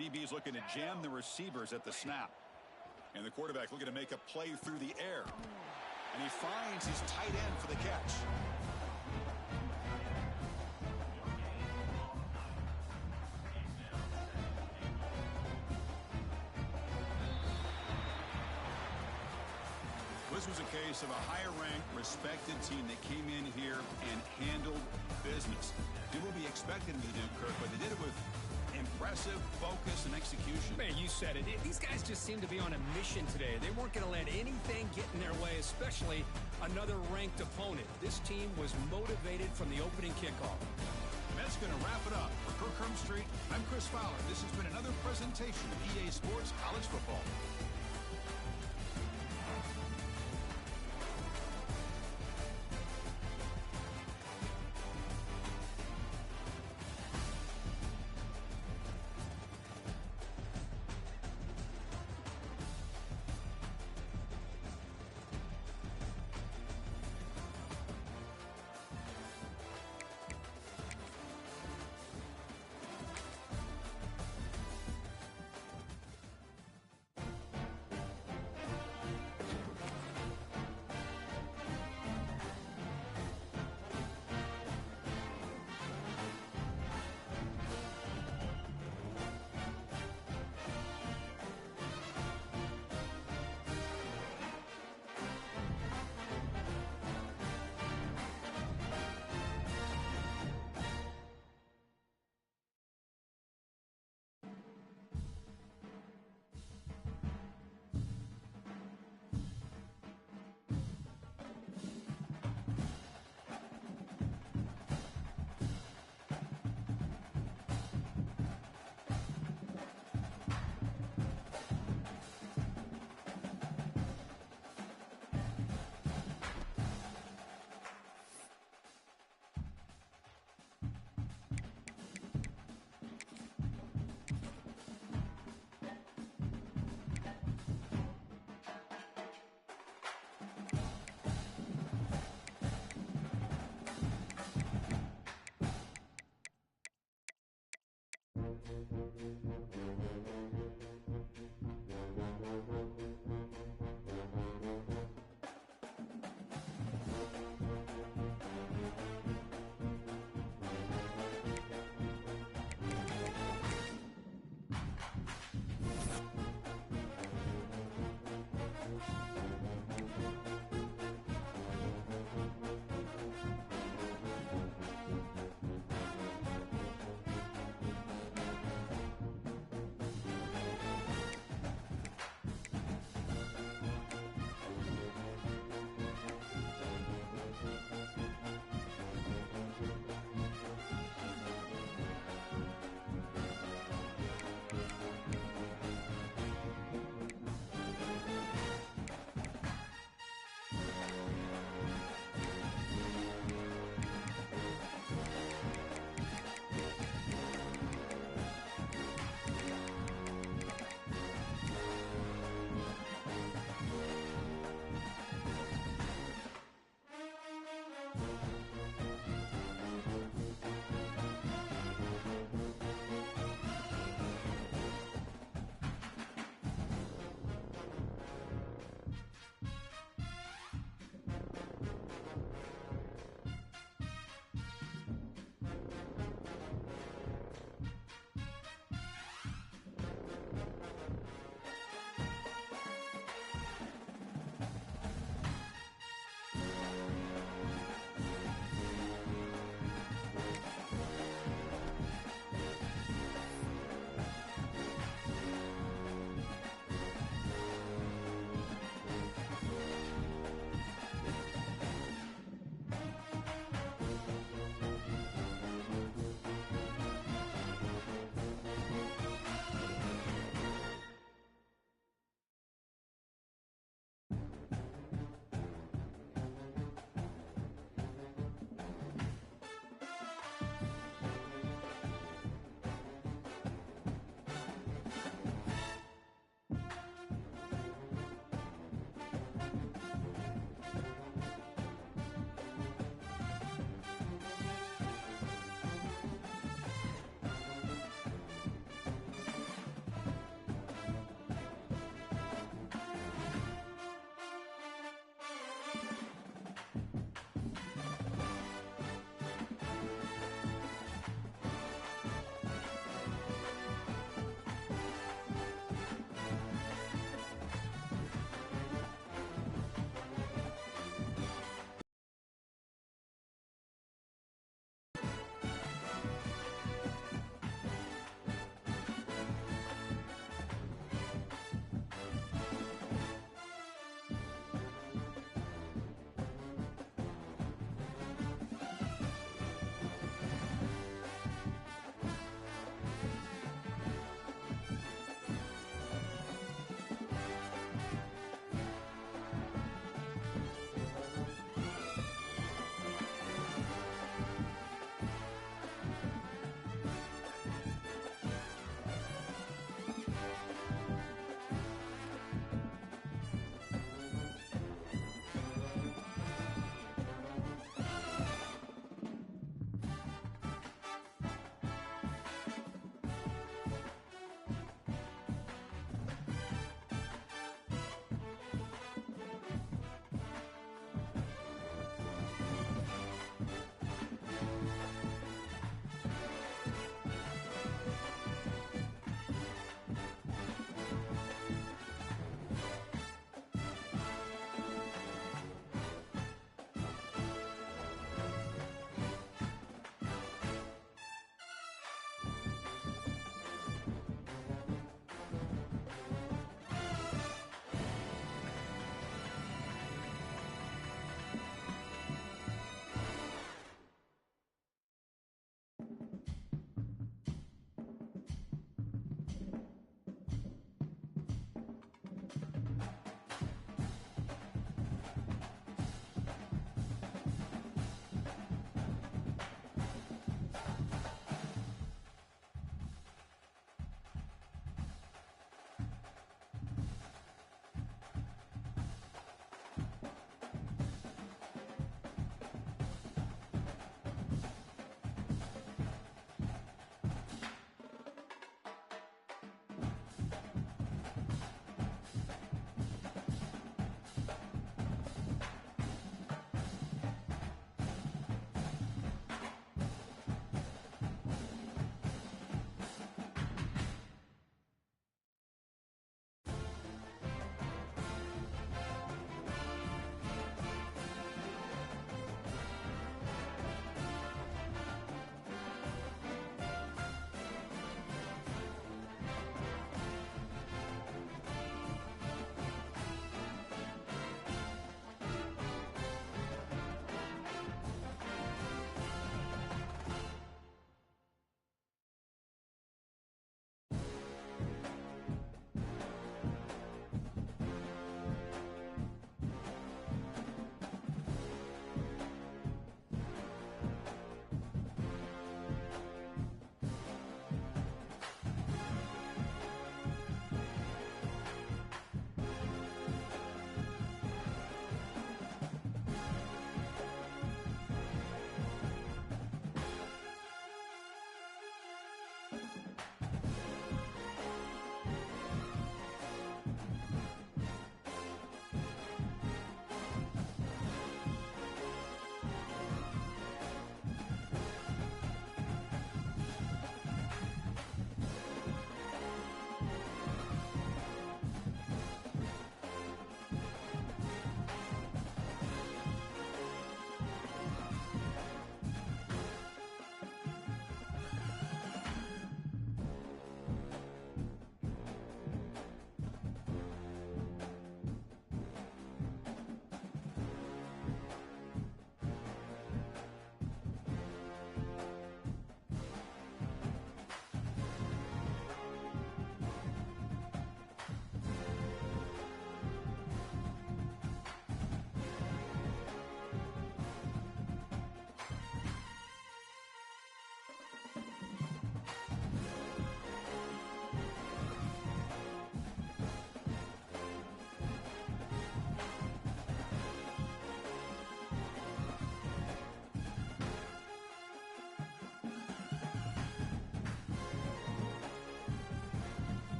DB's looking to jam the receivers at the snap. And the quarterback looking to make a play through the air. And he finds his tight end for the catch. This was a case of a higher-ranked, respected team that came in here and handled business. Did what we expected them to do, Kirk, but they did it with impressive focus and execution. Man, you said it. These guys just seem to be on a mission today. They weren't going to let anything get in their way, especially another ranked opponent. This team was motivated from the opening kickoff. And that's going to wrap it up. For Kirk Herbstreit, I'm Chris Fowler. This has been another presentation of EA Sports College Football.